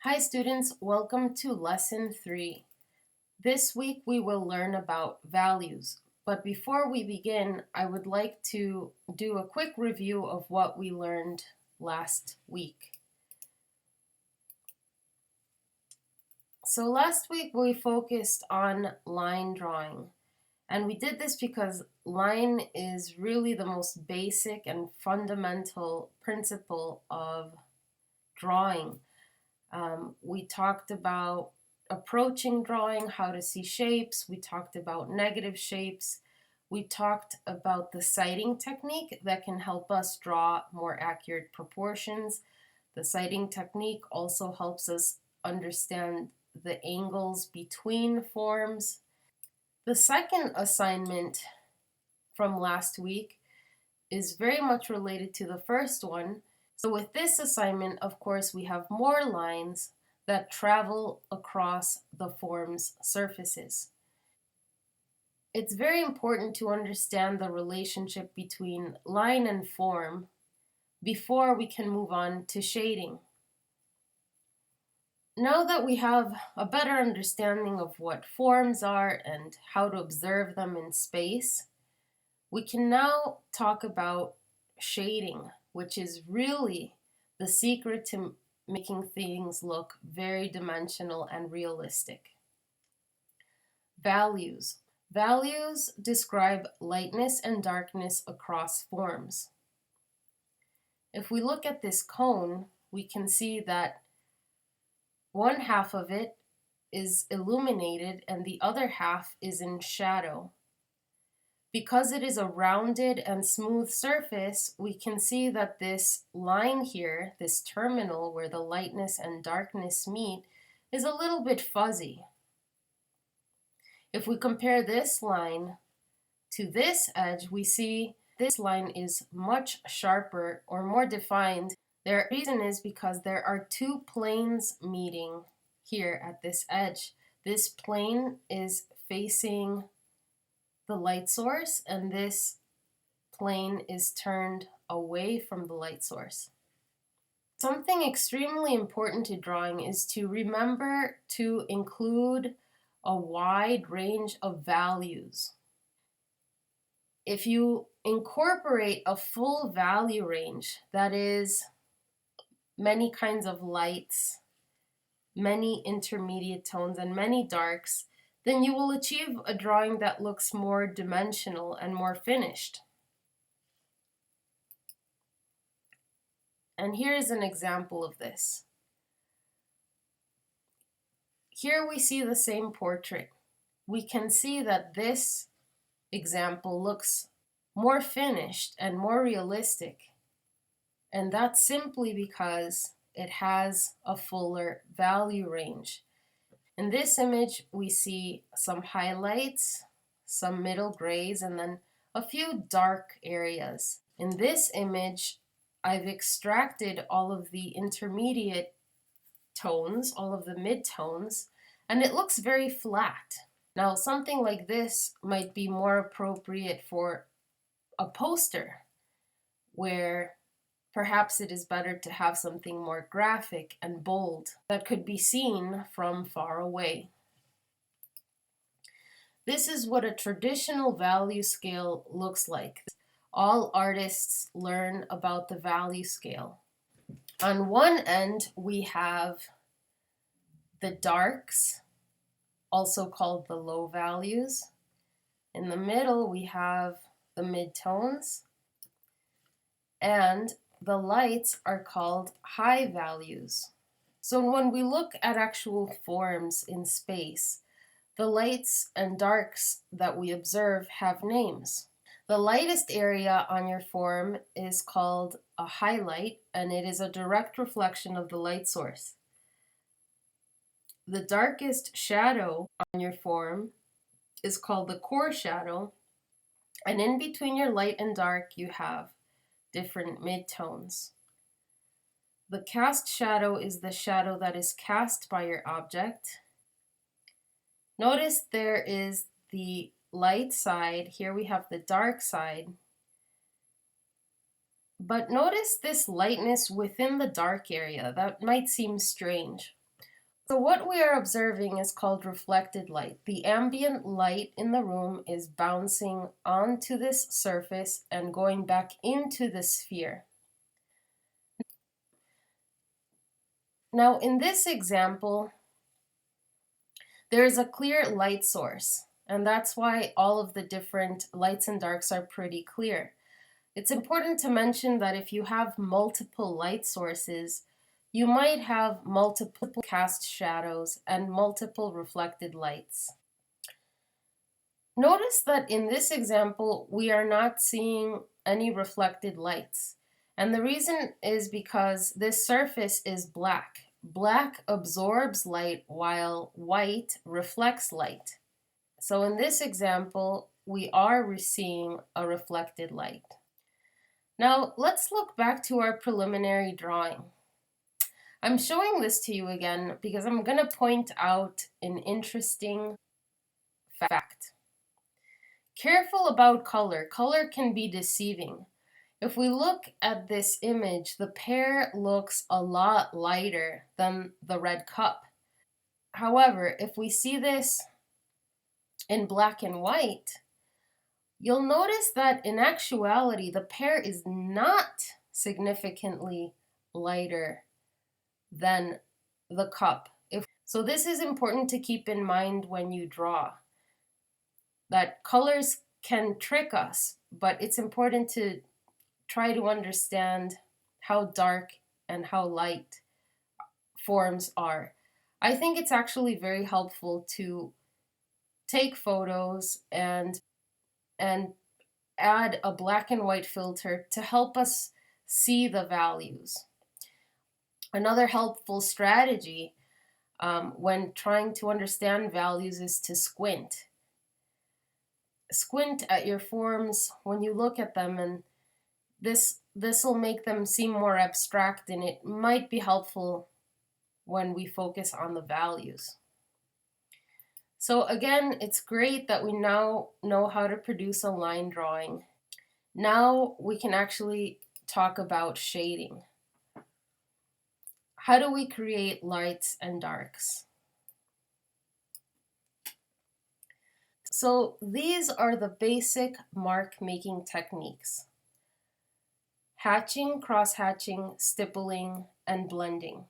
Hi students, welcome to lesson 3. This week we will learn about values. But before we begin, I would like to do a quick review of what we learned last week. So last week we focused on line drawing. And we did this because line is really the most basic and fundamental principle of drawing. We talked about approaching drawing, how to see shapes. We talked about negative shapes. We talked about the sighting technique that can help us draw more accurate proportions. The sighting technique also helps us understand the angles between forms. The second assignment from last week is very much related to the first one. So with this assignment, of course, we have more lines that travel across the form's surfaces. It's very important to understand the relationship between line and form before we can move on to shading. Now that we have a better understanding of what forms are and how to observe them in space, we can now talk about shading, which is really the secret to making things look very dimensional and realistic. Values. Values describe lightness and darkness across forms. If we look at this cone, we can see that one half of it is illuminated and the other half is in shadow. Because it is a rounded and smooth surface, we can see that this line here, this terminal where the lightness and darkness meet, is a little bit fuzzy. If we compare this line to this edge, we see this line is much sharper or more defined. The reason is because there are two planes meeting here at this edge. This plane is facing the light source, and this plane is turned away from the light source. Something extremely important to drawing is to remember to include a wide range of values. If you incorporate a full value range, that is many kinds of lights, many intermediate tones, and many darks, then you will achieve a drawing that looks more dimensional and more finished. And here is an example of this. Here we see the same portrait. We can see that this example looks more finished and more realistic. And that's simply because it has a fuller value range. In this image, we see some highlights, some middle grays, and then a few dark areas. In this image, I've extracted all of the intermediate tones, all of the mid-tones, and it looks very flat. Now, something like this might be more appropriate for a poster, where perhaps it is better to have something more graphic and bold that could be seen from far away. This is what a traditional value scale looks like. All artists learn about the value scale. On one end, we have the darks, also called the low values. In the middle, we have the midtones, and the lights are called high values. So when we look at actual forms in space, the lights and darks that we observe have names. The lightest area on your form is called a highlight, and it is a direct reflection of the light source. The darkest shadow on your form is called the core shadow, and in between your light and dark you have different midtones. The cast shadow is the shadow that is cast by your object. Notice there is the light side. Here we have the dark side. But notice this lightness within the dark area. That might seem strange. So what we are observing is called reflected light. The ambient light in the room is bouncing onto this surface and going back into the sphere. Now in this example, there is a clear light source, and that's why all of the different lights and darks are pretty clear. It's important to mention that if you have multiple light sources, you might have multiple cast shadows and multiple reflected lights. Notice that in this example, we are not seeing any reflected lights. And the reason is because this surface is black. Black absorbs light while white reflects light. So in this example, we are seeing a reflected light. Now let's look back to our preliminary drawing. I'm showing this to you again because I'm going to point out an interesting fact. Careful about color. Color can be deceiving. If we look at this image, the pear looks a lot lighter than the red cup. However, if we see this in black and white, you'll notice that in actuality, the pear is not significantly lighter than the cup. So this is important to keep in mind when you draw, that colors can trick us, but it's important to try to understand how dark and how light forms are. I think it's actually very helpful to take photos and add a black and white filter to help us see the values. Another helpful strategy when trying to understand values is to squint. Squint at your forms when you look at them, and this will make them seem more abstract, and it might be helpful when we focus on the values. So again, it's great that we now know how to produce a line drawing. Now we can actually talk about shading. How do we create lights and darks? So these are the basic mark making techniques: hatching, cross-hatching, stippling, and blending.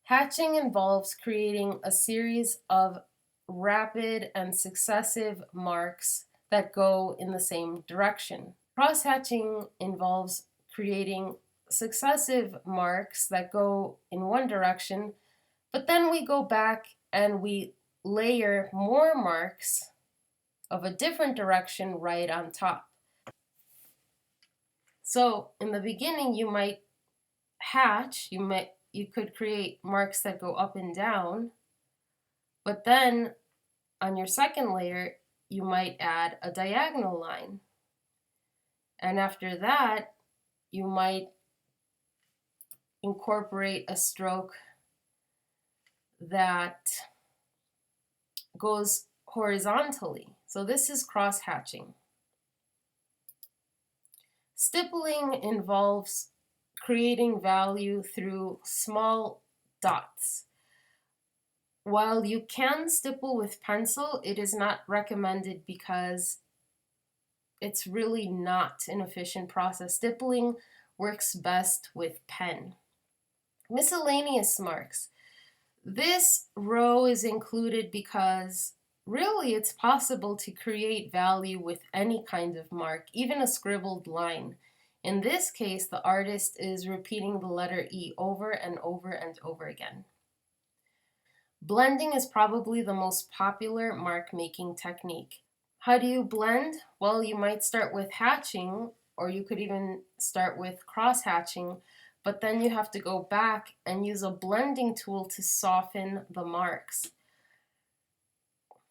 Hatching involves creating a series of rapid and successive marks that go in the same direction. Cross-hatching involves creating successive marks that go in one direction, but then we go back and we layer more marks of a different direction right on top. So in the beginning, you might hatch, you could create marks that go up and down, but then on your second layer, you might add a diagonal line. And after that, you might incorporate a stroke that goes horizontally. So this is cross-hatching. Stippling involves creating value through small dots. While you can stipple with pencil, it is not recommended because it's really not an efficient process. Stippling works best with pen. Miscellaneous marks. This row is included because really it's possible to create value with any kind of mark, even a scribbled line. In this case, the artist is repeating the letter E over and over and over again. Blending is probably the most popular mark making technique. How do you blend? Well, you might start with hatching, or you could even start with cross hatching, but then you have to go back and use a blending tool to soften the marks.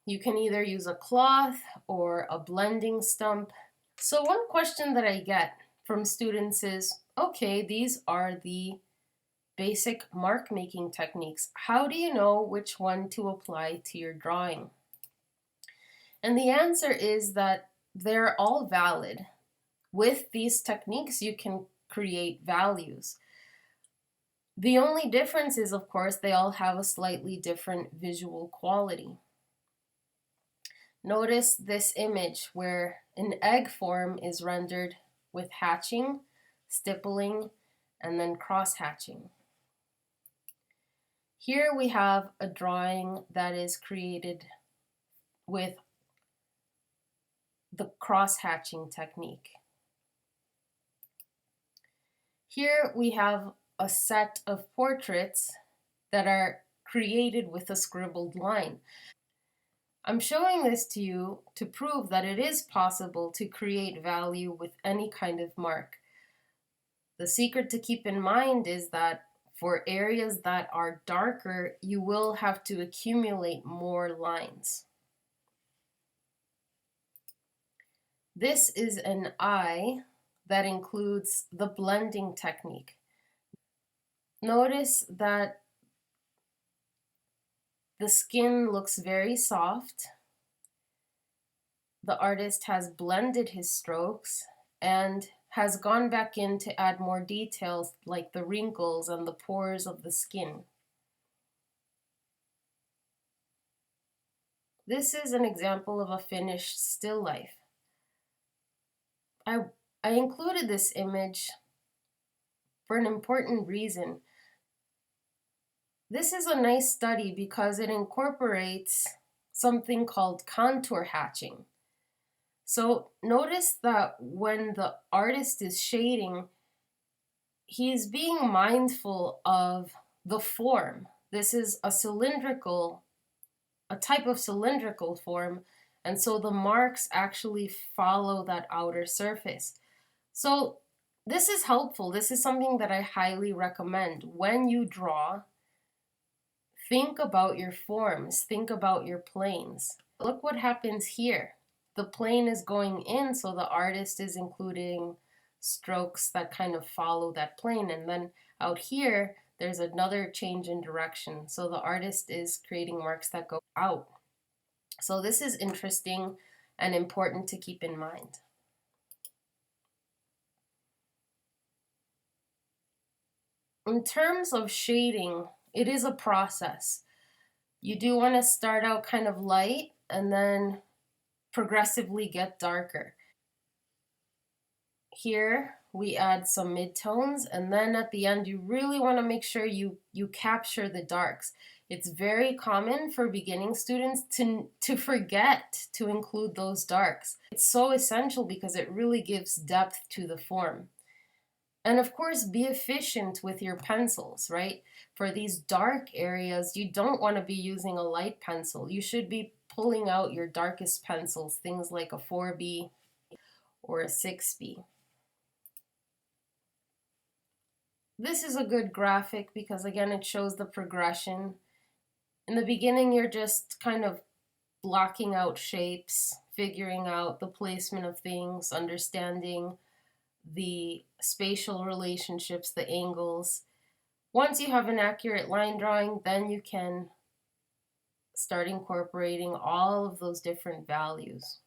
You can either use a cloth or a blending stump. So one question that I get from students is, okay, these are the basic mark making techniques. How do you know which one to apply to your drawing? And the answer is that they're all valid. With these techniques, you can create values. The only difference is, of course, they all have a slightly different visual quality. Notice this image where an egg form is rendered with hatching, stippling, and then cross hatching. Here we have a drawing that is created with the cross hatching technique. Here we have a set of portraits that are created with a scribbled line. I'm showing this to you to prove that it is possible to create value with any kind of mark. The secret to keep in mind is that for areas that are darker, you will have to accumulate more lines. This is an eye that includes the blending technique. Notice that the skin looks very soft. The artist has blended his strokes and has gone back in to add more details like the wrinkles and the pores of the skin. This is an example of a finished still life. I included this image for an important reason. This is a nice study because it incorporates something called contour hatching. So notice that when the artist is shading, he is being mindful of the form. This is a type of cylindrical form, and so the marks actually follow that outer surface. So this is helpful. This is something that I highly recommend. When you draw, think about your forms, think about your planes. Look what happens here. The plane is going in, so the artist is including strokes that kind of follow that plane. And then out here, there's another change in direction. So the artist is creating marks that go out. So this is interesting and important to keep in mind. In terms of shading, it is a process. You do want to start out kind of light and then progressively get darker. Here we add some midtones, and then at the end you really want to make sure you capture the darks. It's very common for beginning students to forget to include those darks. It's so essential because it really gives depth to the form. And of course, be efficient with your pencils, right? For these dark areas, you don't want to be using a light pencil. You should be pulling out your darkest pencils, things like a 4B or a 6B. This is a good graphic because, again, it shows the progression. In the beginning, you're just kind of blocking out shapes, figuring out the placement of things, understanding the spatial relationships, the angles. Once you have an accurate line drawing, then you can start incorporating all of those different values.